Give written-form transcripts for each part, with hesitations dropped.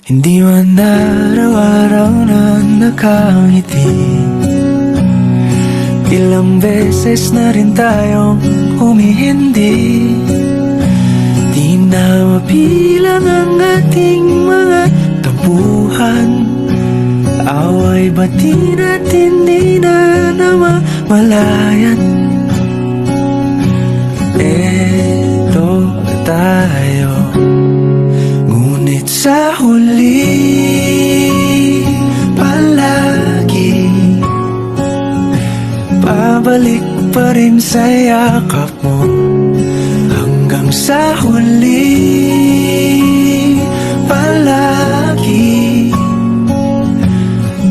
Hindi man araw-araw na nakangiti. Ilang beses na rin tayong humihindi. Di na mapilang ang ating mga tampuhan. Away bati natin di na namamalayan. Eto tayo, ngunit sa huli palagi pabalik pa rin sa yakap mo. Hanggang sa huli palagi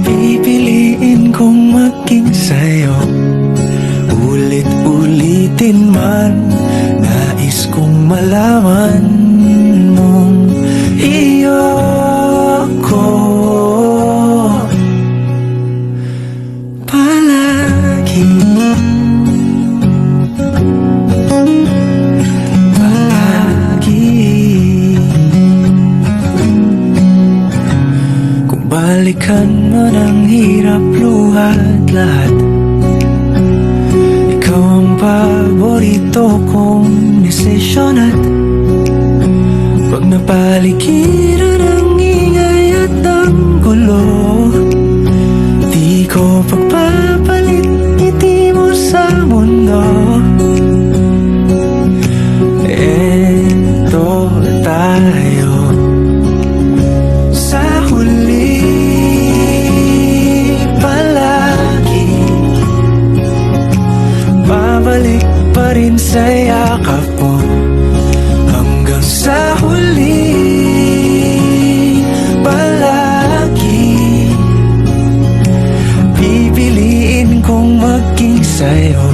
pipiliin kong maging sa'yo. Ulit-ulitin man, nais kong malaman mong iyo ko palagi. Kung balikan mo ng hirap, luhat lahat, ikaw ang paborito kong desisyon. At pag napaligiran ang ingay at ang gulo, di ko pagpapalit ngiti mo sa mundo. Eto tayo, sa huli palagi babalik pa rin sa yakap mo. Hanggang sa huli palagi pipiliin kong maging sa'yo.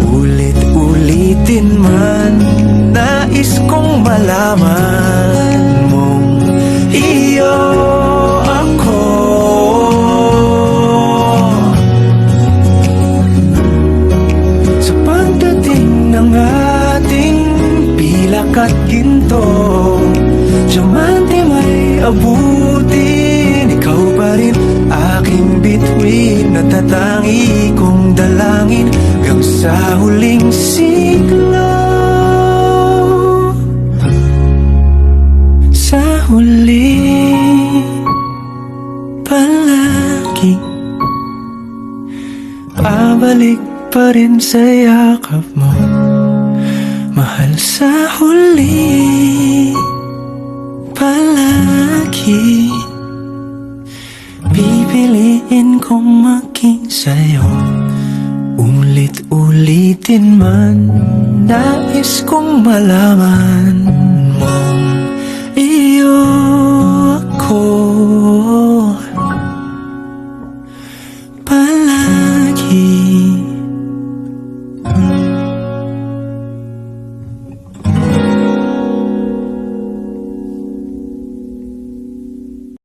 Ulit-ulitin man, nais kong malaman mong iyo ako. Sa pagdating ng ating pilak at ginto, diamante may abutin, ikaw pa rin aking bituin, natatangi kong dalangin hanggang sa huling siglo. Sa huli palagi pabalik pa rin sa yakap mo, mahal. Sa huli palagi pipiliin kong maging sa'yo. Ulit-ulitin man, nais kong malaman mong iyo